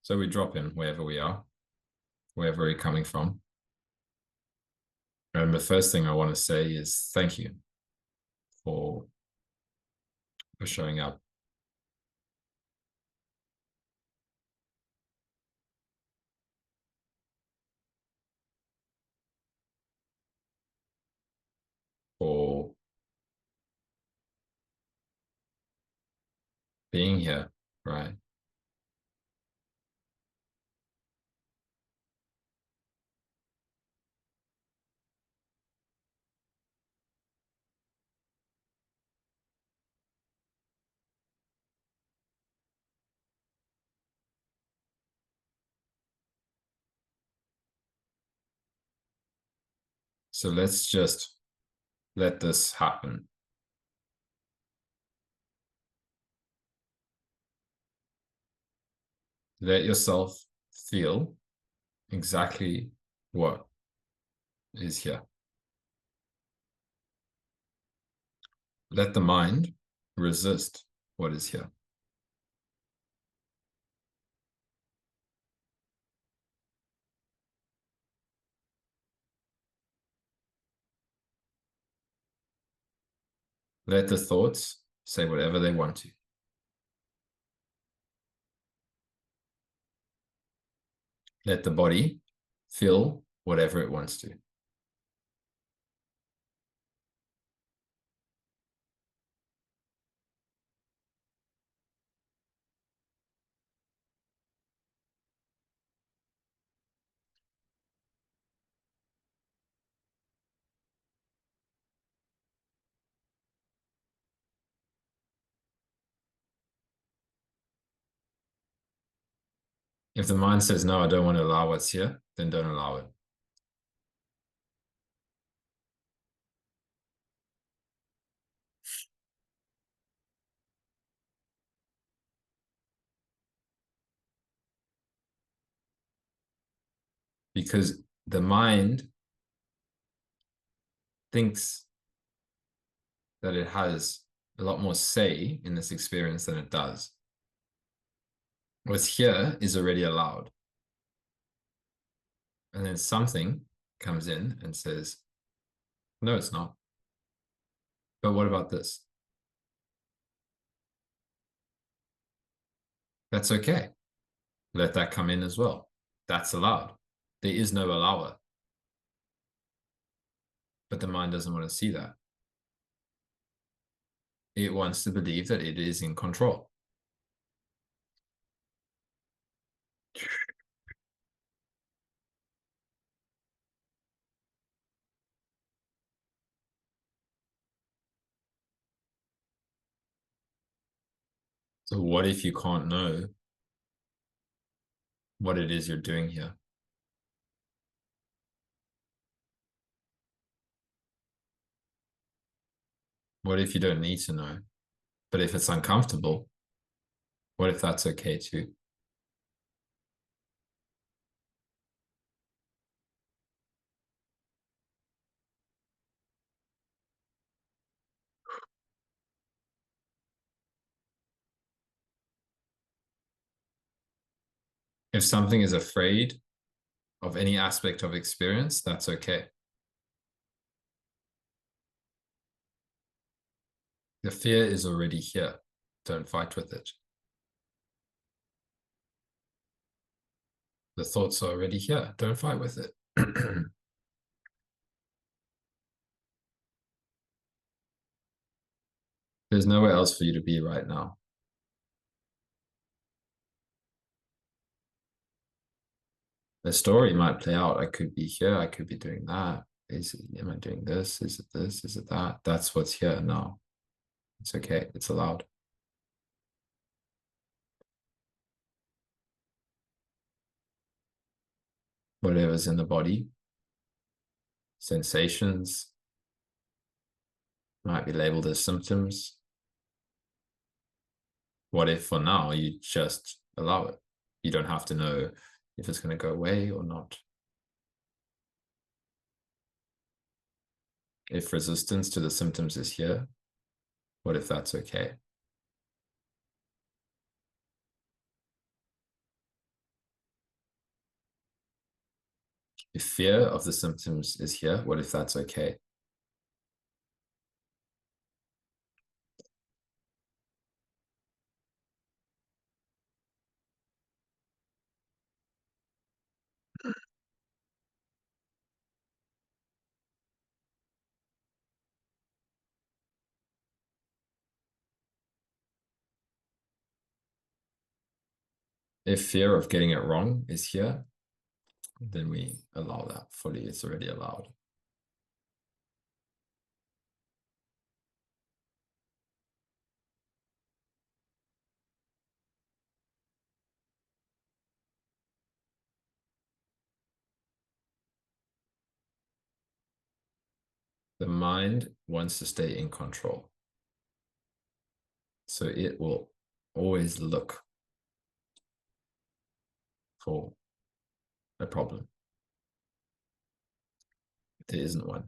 So we drop in wherever we are, wherever we're coming from. And the first thing I want to say is thank you for showing up. For being here, right? So let's just let this happen. Let yourself feel exactly what is here. Let the mind resist what is here. Let the thoughts say whatever they want to. Let the body feel whatever it wants to. If the mind says, no, I don't want to allow what's here, then don't allow it. Because the mind thinks that it has a lot more say in this experience than it does. What's here is already allowed. And then something comes in and says, no, it's not. But what about this? That's okay. Let that come in as well. That's allowed. There is no allower. But the mind doesn't want to see that. It wants to believe that it is in control. So what if you can't know what it is you're doing here? What if you don't need to know? But if it's uncomfortable, what if that's okay too? If something is afraid of any aspect of experience, that's okay. The fear is already here. Don't fight with it. The thoughts are already here. Don't fight with it. There's nowhere else for you to be right now. The story might play out. I could be here. I could be doing that. Am I doing this? Is it this? Is it that? That's what's here now. It's okay. It's allowed. Whatever's in the body, sensations might be labeled as symptoms. What if for now you just allow it? You don't have to know if it's going to go away or not. If resistance to the symptoms is here, what if that's okay? If fear of the symptoms is here, what if that's okay? If fear of getting it wrong is here, then we allow that fully. It's already allowed. The mind wants to stay in control. So it will always look for a problem. There isn't one.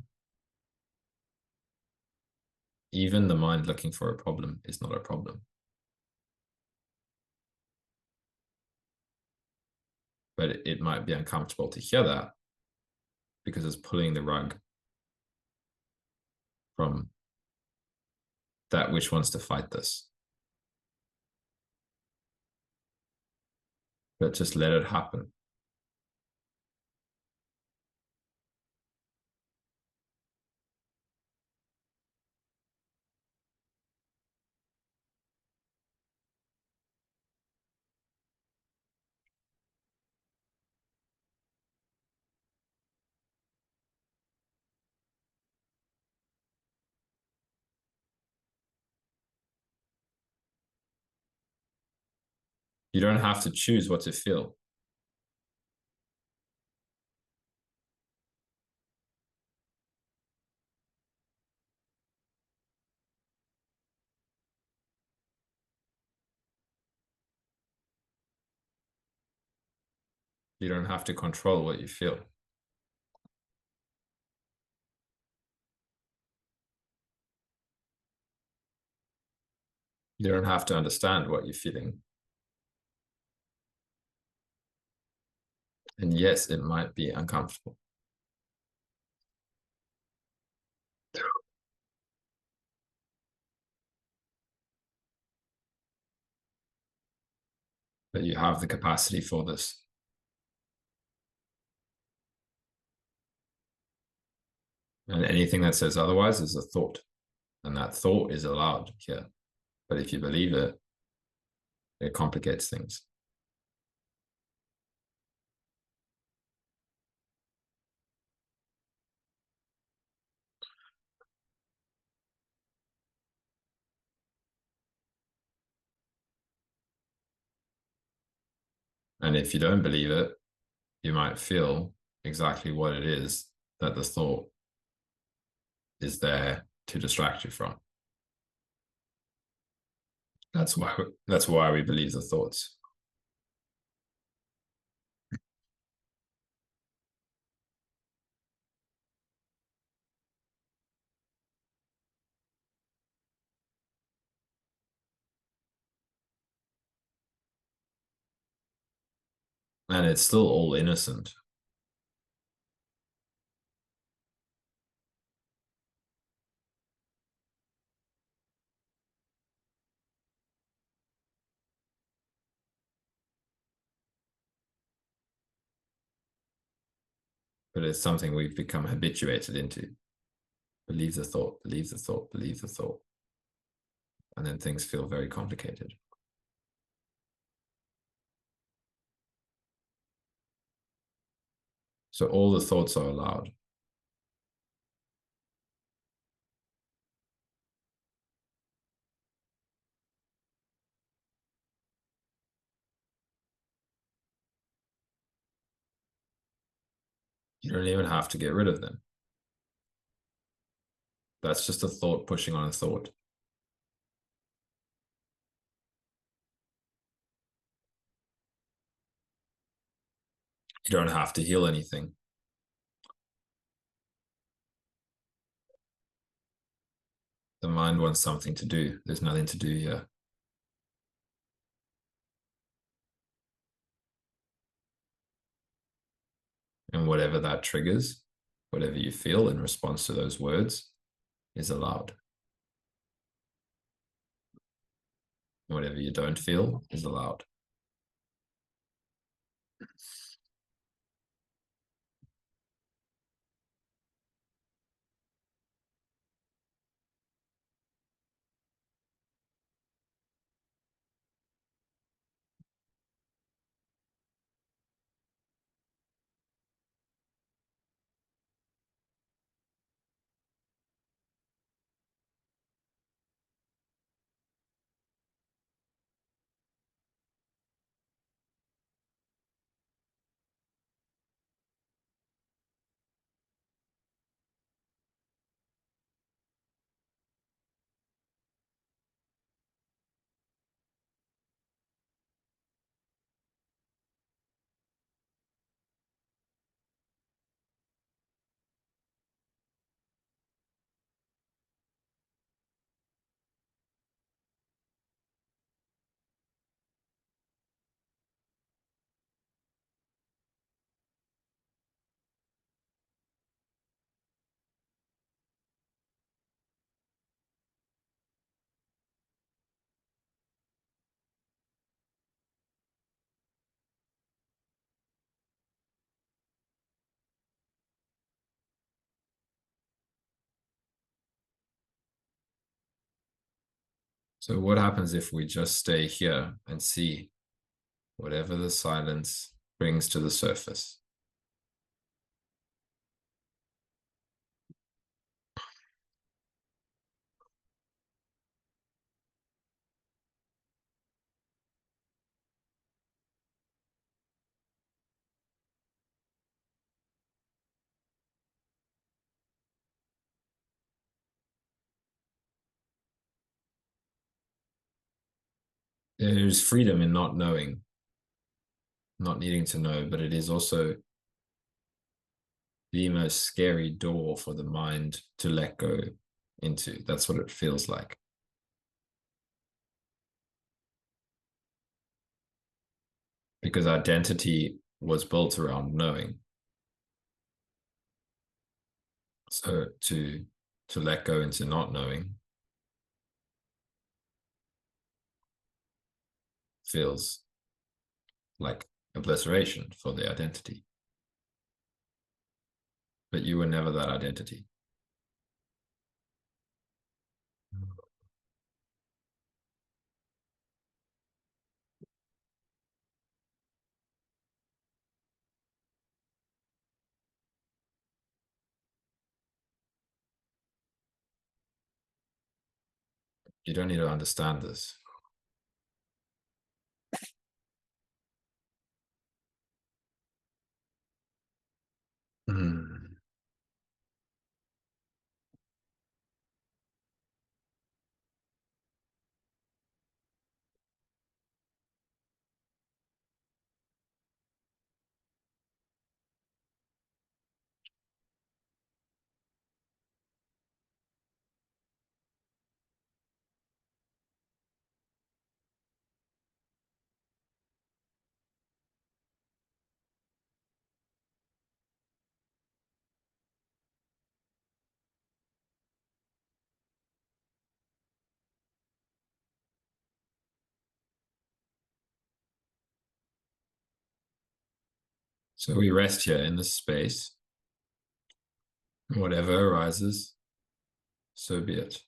Even the mind looking for a problem is not a problem. But it might be uncomfortable to hear that because it's pulling the rug from that which wants to fight this. But just let it happen. You don't have to choose what to feel. You don't have to control what you feel. You don't have to understand what you're feeling. And yes, it might be uncomfortable. But you have the capacity for this. And anything that says otherwise is a thought. And that thought is allowed here. But if you believe it, it complicates things. And if you don't believe it, you might feel exactly what it is that the thought is there to distract you from. That's why we believe the thoughts. And it's still all innocent. But it's something we've become habituated into. Believe the thought, believe the thought, believe the thought. And then things feel very complicated. So all the thoughts are allowed. You don't even have to get rid of them. That's just a thought pushing on a thought. You don't have to heal anything. The mind wants something to do. There's nothing to do here. And whatever that triggers, whatever you feel in response to those words is allowed. Whatever you don't feel is allowed. So, what happens if we just stay here and see whatever the silence brings to the surface? There's freedom in not knowing, not needing to know, but it is also the most scary door for the mind to let go into. That's what it feels like. Because identity was built around knowing. So to let go into not knowing feels like obliteration for the identity. But you were never that identity. You don't need to understand this. Mm. So we rest here in this space. Whatever arises, so be it.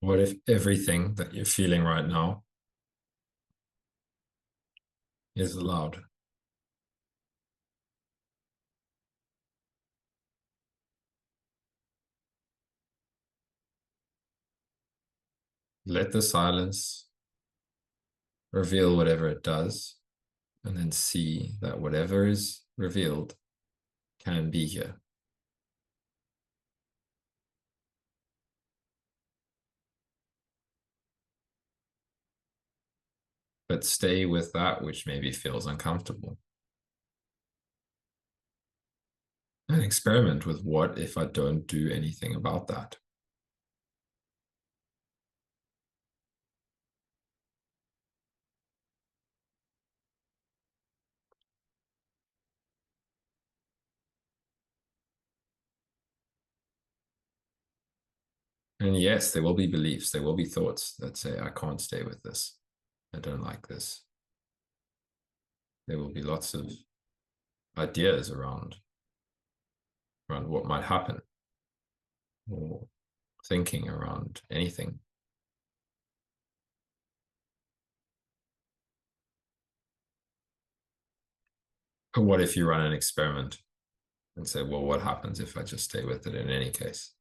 What if everything that you're feeling right now is allowed? Let the silence reveal whatever it does, and then see that whatever is revealed can be here. But stay with that which maybe feels uncomfortable. And experiment with what if I don't do anything about that? And yes, there will be beliefs, there will be thoughts that say, I can't stay with this. I don't like this. There will be lots of ideas around what might happen, or thinking around anything. But what if you run an experiment and say, well, what happens if I just stay with it in any case?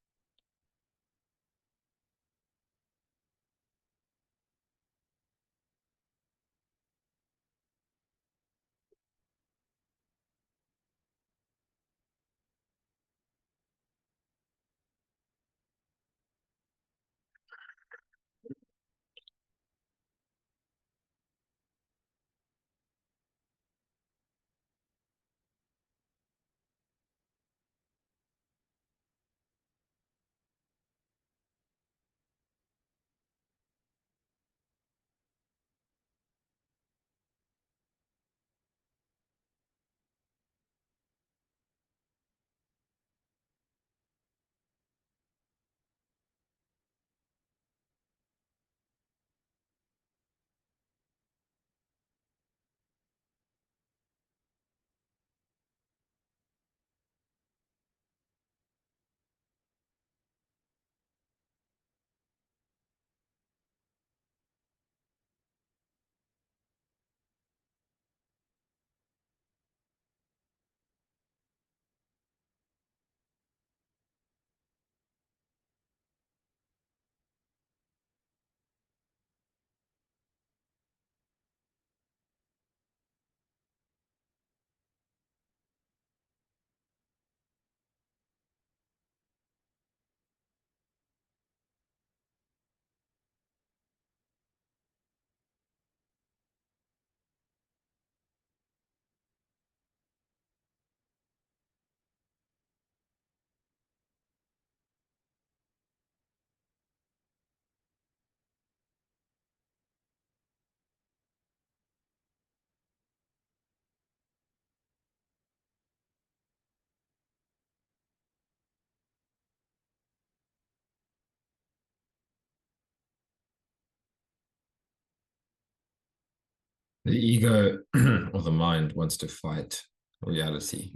The ego or the mind wants to fight reality.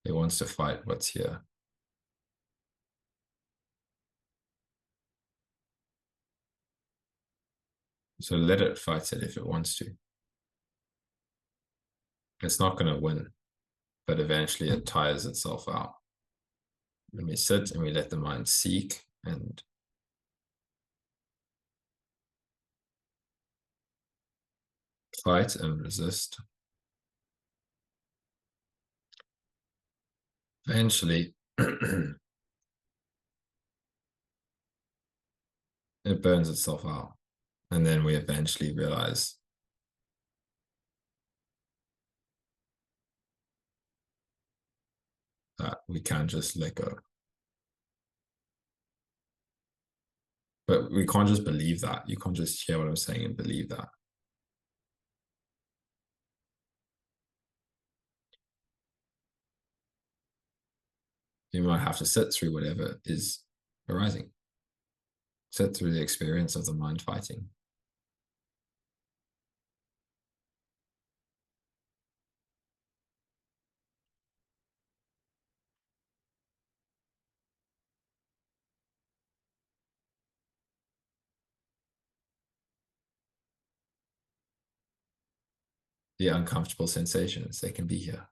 It wants to fight what's here. So let it fight it if it wants to. It's not going to win, but eventually it tires itself out. And we sit and we let the mind seek and fight and resist. Eventually, it burns itself out. And then we eventually realize that we can't just let go. But we can't just believe that. You can't just hear what I'm saying and believe that. You might have to sit through whatever is arising, sit through the experience of the mind fighting. The uncomfortable sensations, they can be here.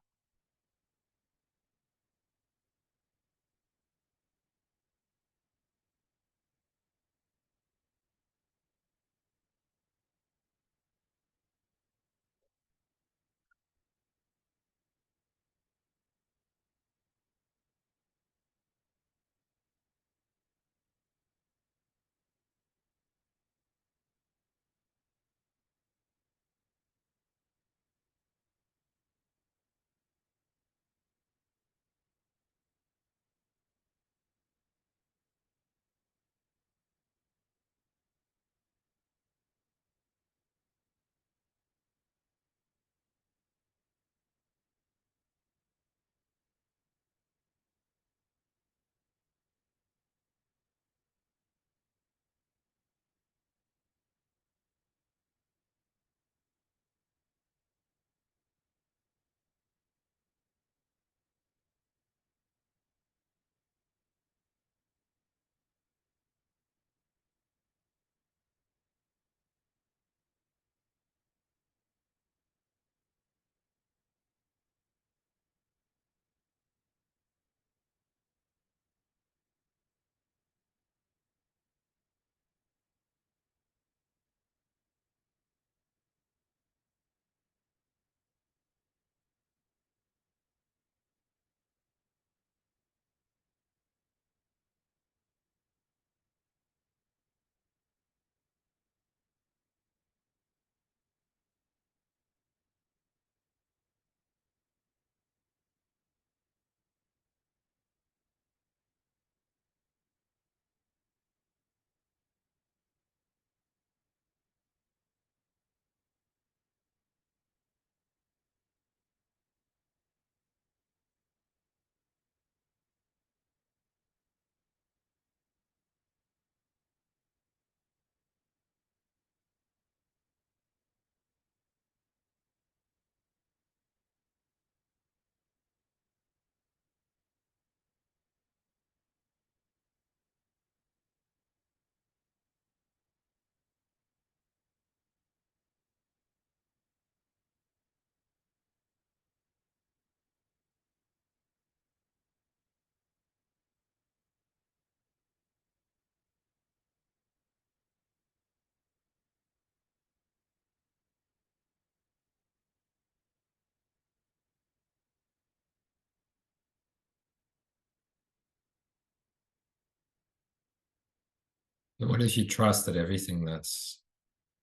But what if you trust that everything that's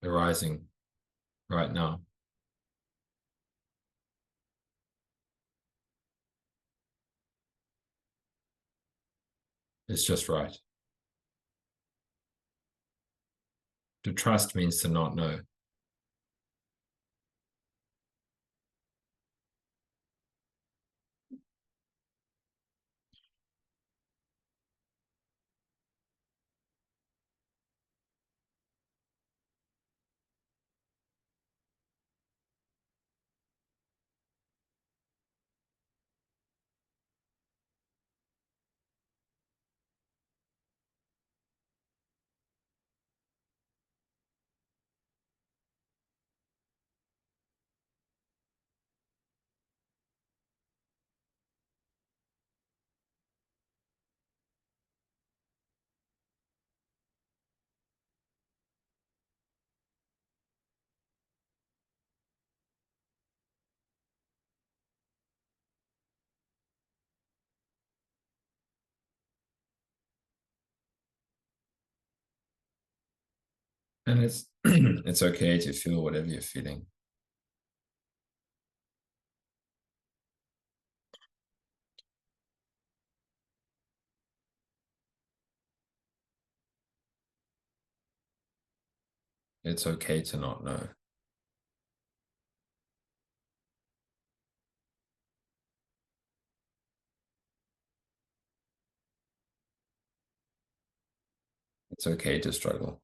arising right now is just right? To trust means to not know. And it's it's okay to feel whatever you're feeling. It's okay to not know. It's okay to struggle.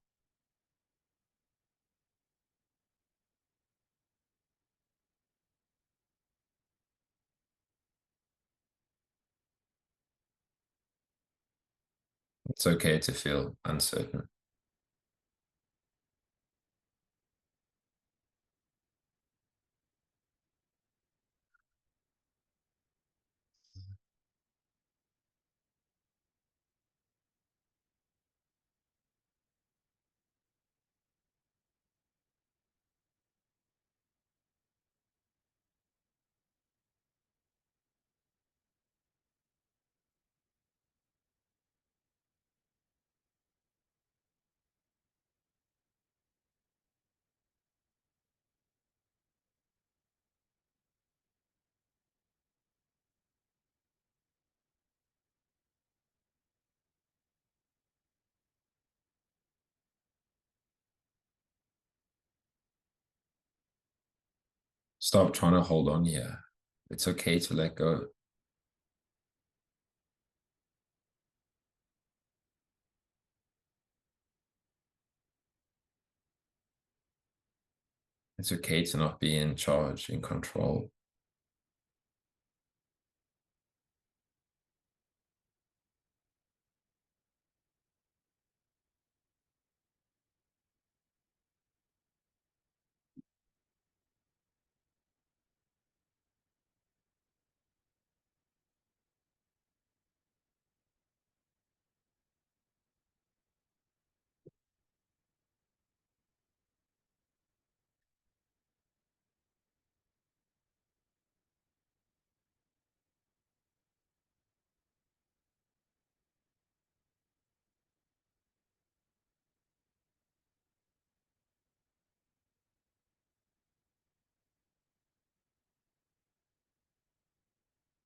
It's okay to feel uncertain. Stop trying to hold on here. It's okay to let go. It's okay to not be in charge, in control.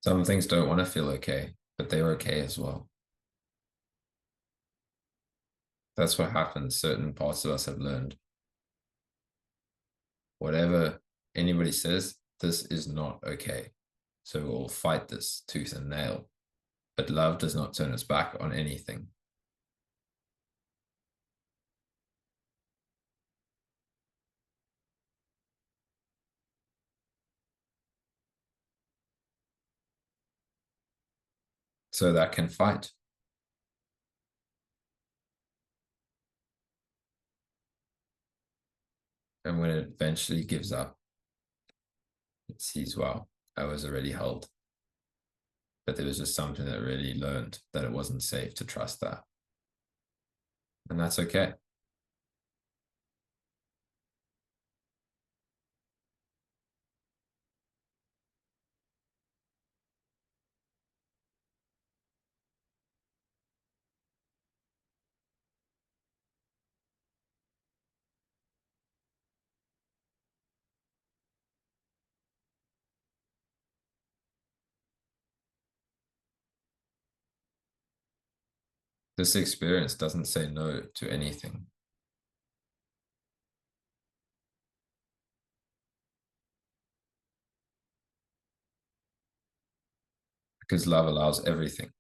Some things don't want to feel okay, but they're okay as well. That's what happens. Certain parts of us have learned. Whatever anybody says, this is not okay. So we'll fight this tooth and nail. But love does not turn its back on anything. So that can fight. And when it eventually gives up, it sees, wow, I was already held. But there was just something that really learned that it wasn't safe to trust that. And that's okay. This experience doesn't say no to anything because love allows everything.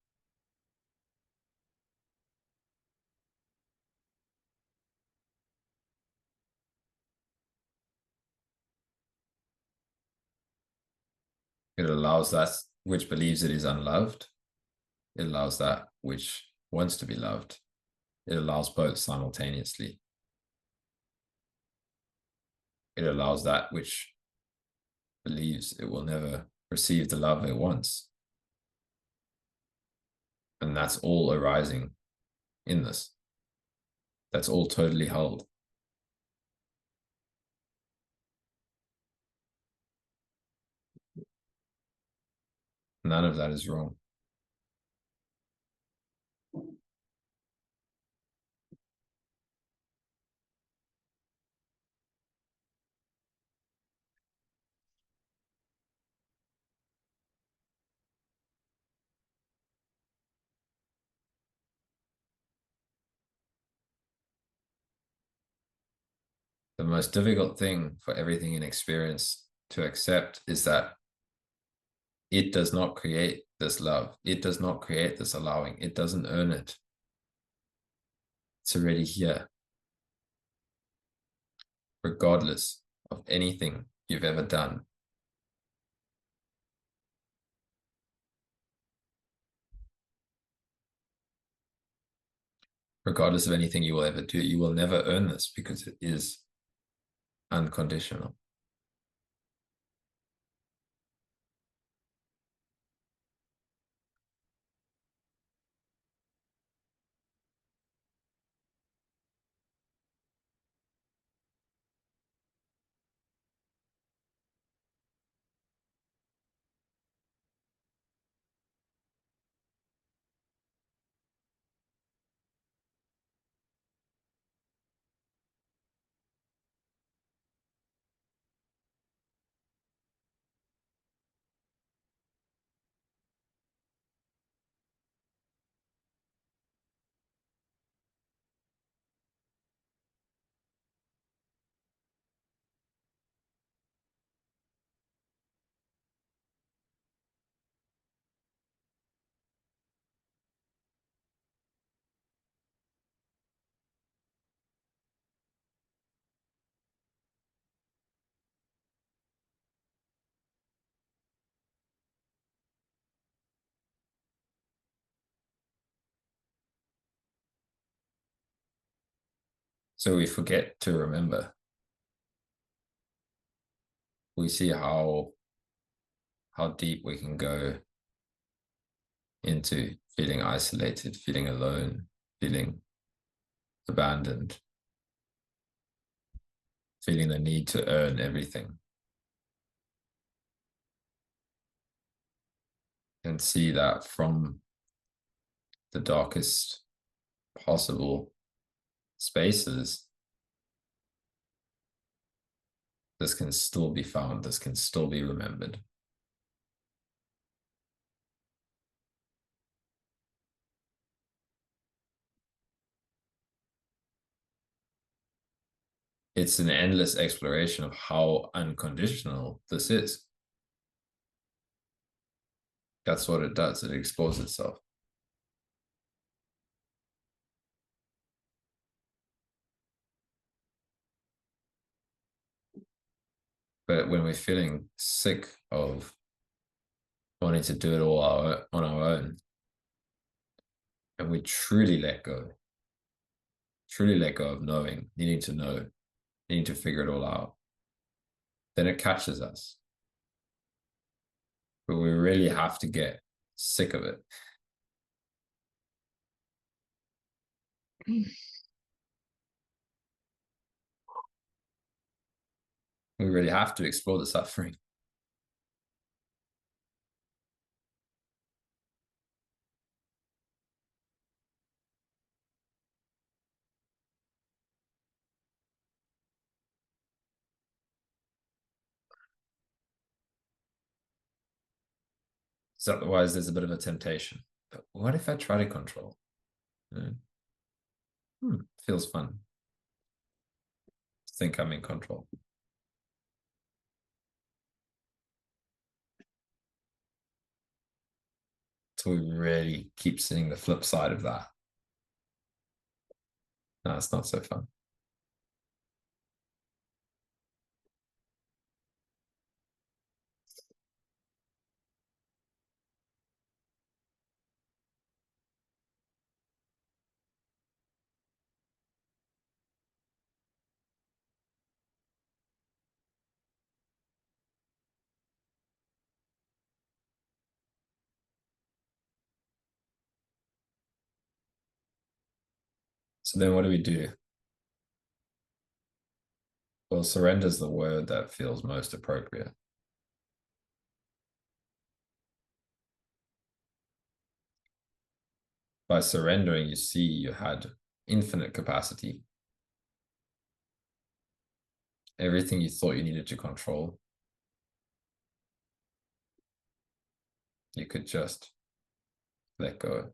It allows that which believes it is unloved. It allows that which wants to be loved. It allows both simultaneously. It allows that which believes it will never receive the love it wants. And that's all arising in this. That's all totally held. None of that is wrong. The most difficult thing for everything in experience to accept is that it does not create this love. It does not create this allowing. It doesn't earn it. It's already here, regardless of anything you've ever done, regardless of anything you will ever do. You will never earn this because it is unconditional. So we forget to remember. We see how deep we can go into feeling isolated, feeling alone, feeling abandoned, feeling the need to earn everything. And see that from the darkest possible spaces, this can still be found, this can still be remembered. It's an endless exploration of how unconditional this is. That's what it does. It explores itself. But when we're feeling sick of wanting to do it all on our own, and we truly let go of knowing, needing to know, needing to figure it all out, then it catches us. But we really have to get sick of it. We really have to explore the suffering. So otherwise, there's a bit of a temptation. But what if I try to control? Feels fun. Think I'm in control. So we really keep seeing the flip side of that. No, it's not so fun. So then what do we do? Well, surrender is the word that feels most appropriate. By surrendering, you see you had infinite capacity. Everything you thought you needed to control, you could just let go.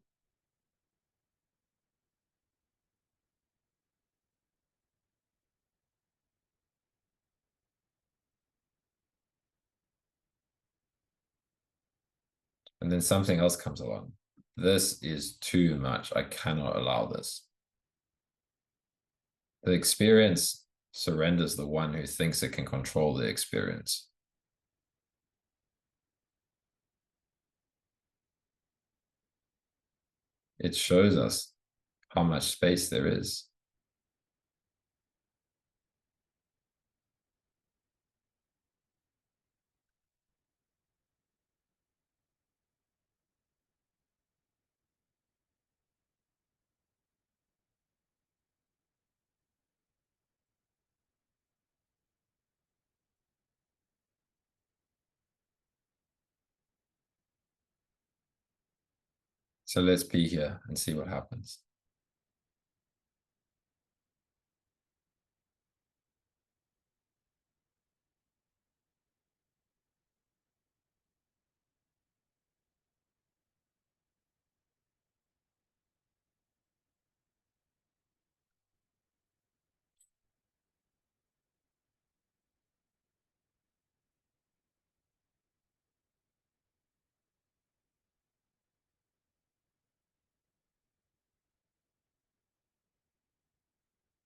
And then something else comes along. This is too much. I cannot allow this. The experience surrenders the one who thinks it can control the experience. It shows us how much space there is. So let's be here and see what happens.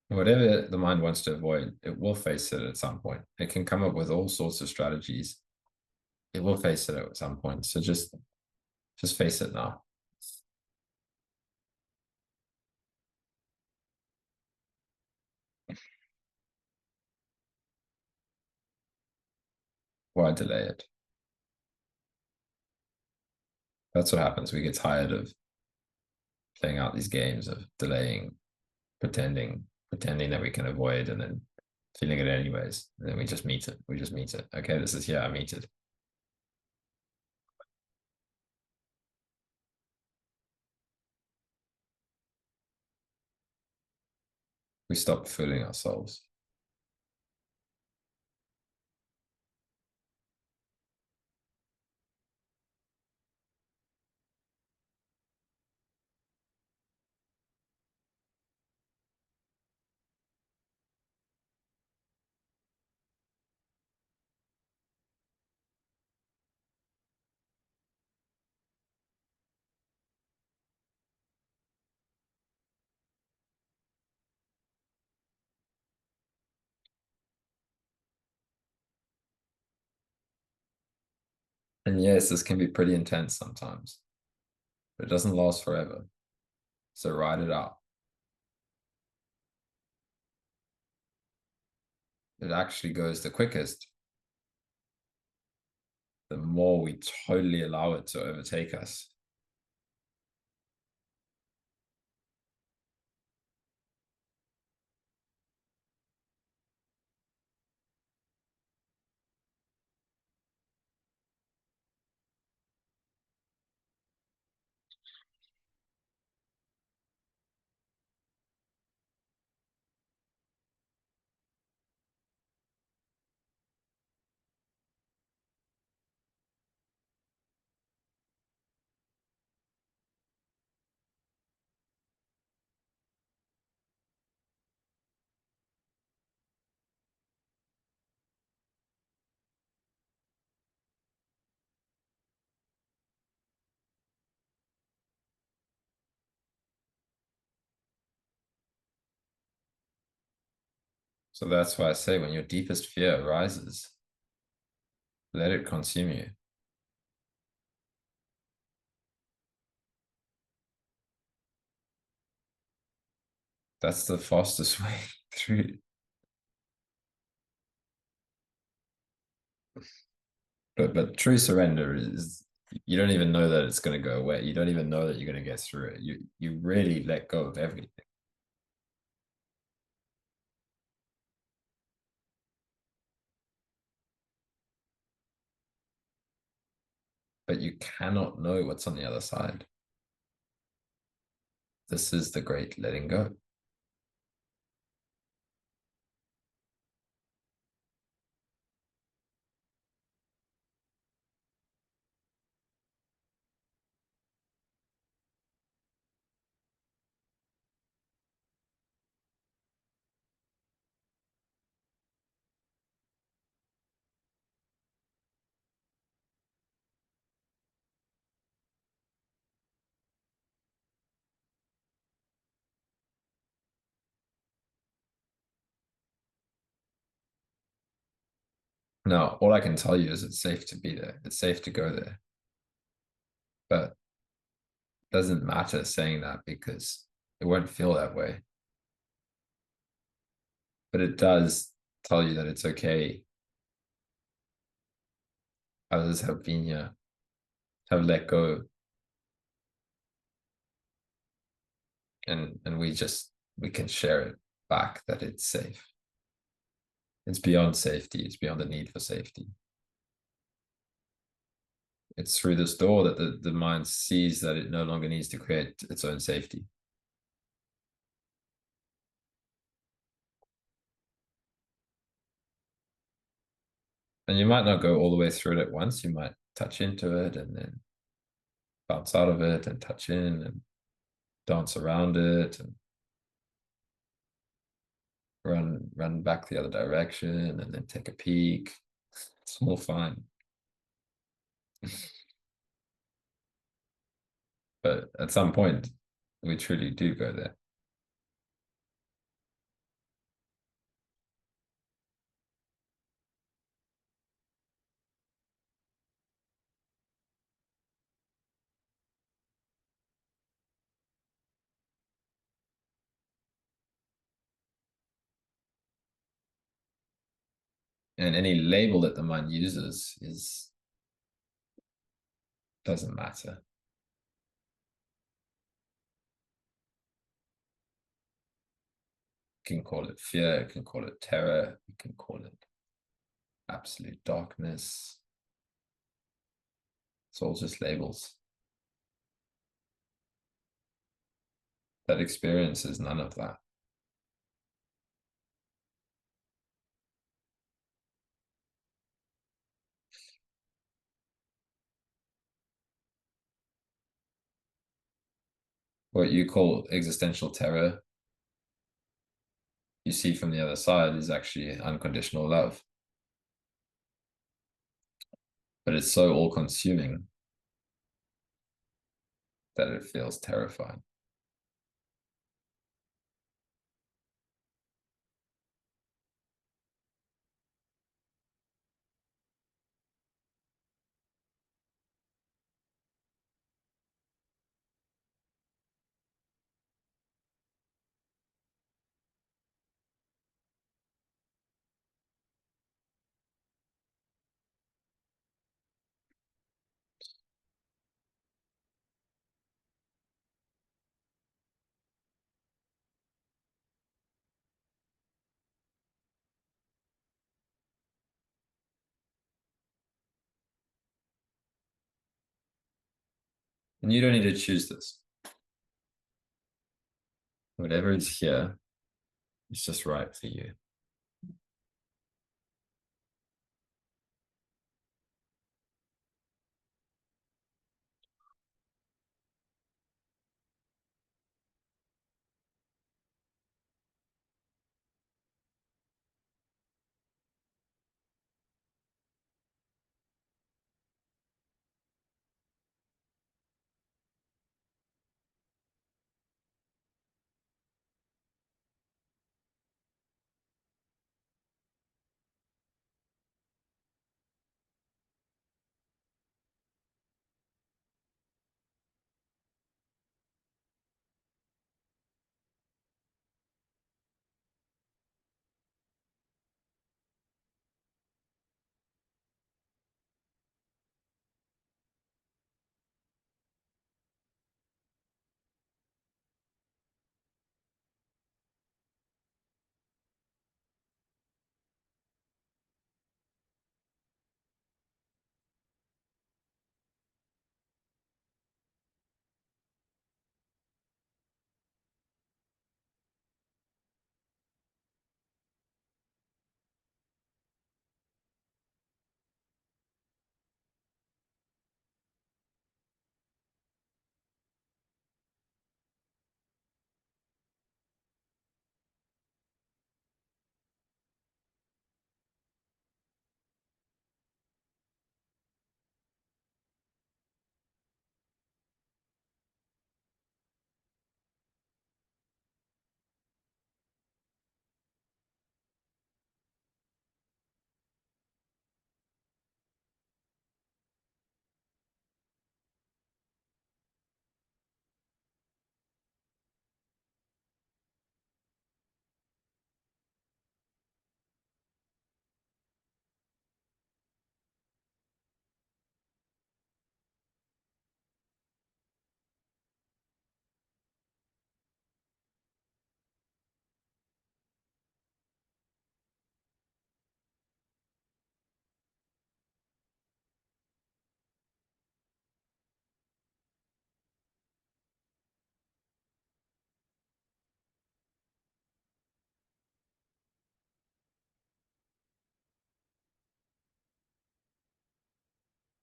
Whatever the mind wants to avoid, it will face it at some point. It can come up with all sorts of strategies. It will face it at some point. So just face it now. Why delay it? That's what happens. We get tired of playing out these games of delaying, pretending that we can avoid, and then feeling it anyways. And then we just meet it. We just meet it. Okay, this is here. I meet it. We stop fooling ourselves. And yes, this can be pretty intense sometimes, but it doesn't last forever. So ride it out. It actually goes the quickest the more we totally allow it to overtake us. So that's why I say when your deepest fear arises, let it consume you. That's the fastest way through. But true surrender is you don't even know that it's going to go away. You don't even know that you're going to get through it. You really let go of everything. But you cannot know what's on the other side. This is the great letting go. Now, all I can tell you is it's safe to be there. It's safe to go there. But it doesn't matter saying that because it won't feel that way. But it does tell you that it's okay. Others have been here, have let go, and we can share it back that it's safe. It's beyond safety. It's beyond the need for safety. It's through this door that the mind sees that it no longer needs to create its own safety. And you might not go all the way through it at once. You might touch into it and then bounce out of it and touch in and dance around it and run back the other direction and then take a peek. It's all fine. But at some point, we truly do go there. And any label that the mind uses doesn't matter. You can call it fear, you can call it terror, you can call it absolute darkness. It's all just labels. That experience is none of that. What you call existential terror, you see from the other side, is actually unconditional love. But it's so all-consuming that it feels terrifying. And you don't need to choose this. Whatever is here is just right for you.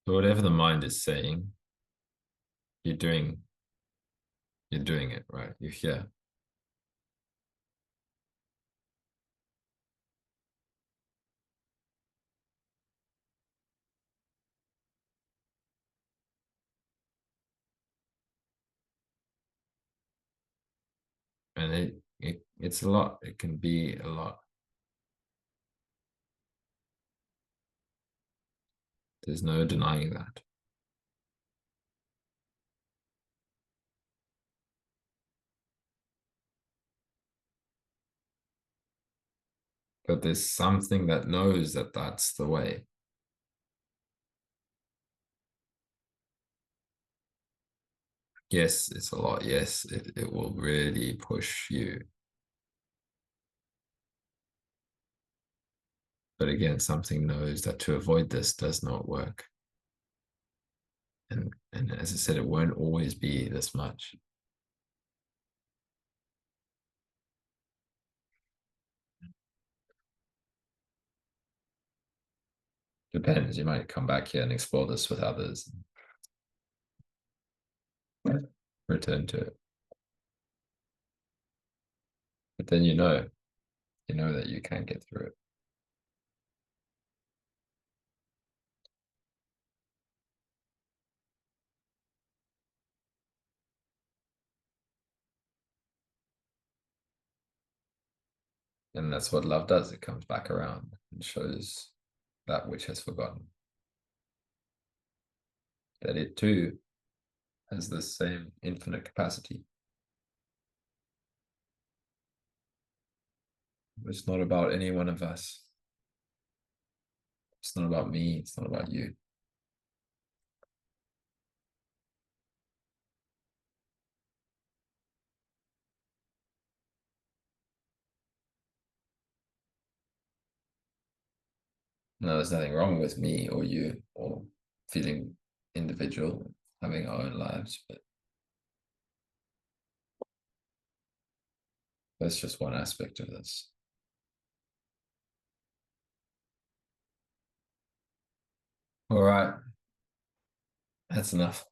So whatever the mind is saying, you're doing it, right? You're here. And it's a lot. It can be a lot. There's no denying that. But there's something that knows that that's the way. Yes, it's a lot. Yes, it will really push you. But again, something knows that to avoid this does not work. And as I said, it won't always be this much. Depends. You might come back here and explore this with others. Return to it. But then you know that you can get through it. And that's what love does. It comes back around and shows that which has forgotten that it too has the same infinite capacity. It's not about any one of us. It's not about me. It's not about you. No, there's nothing wrong with me or you or feeling individual, having our own lives, but that's just one aspect of this. All right, that's enough.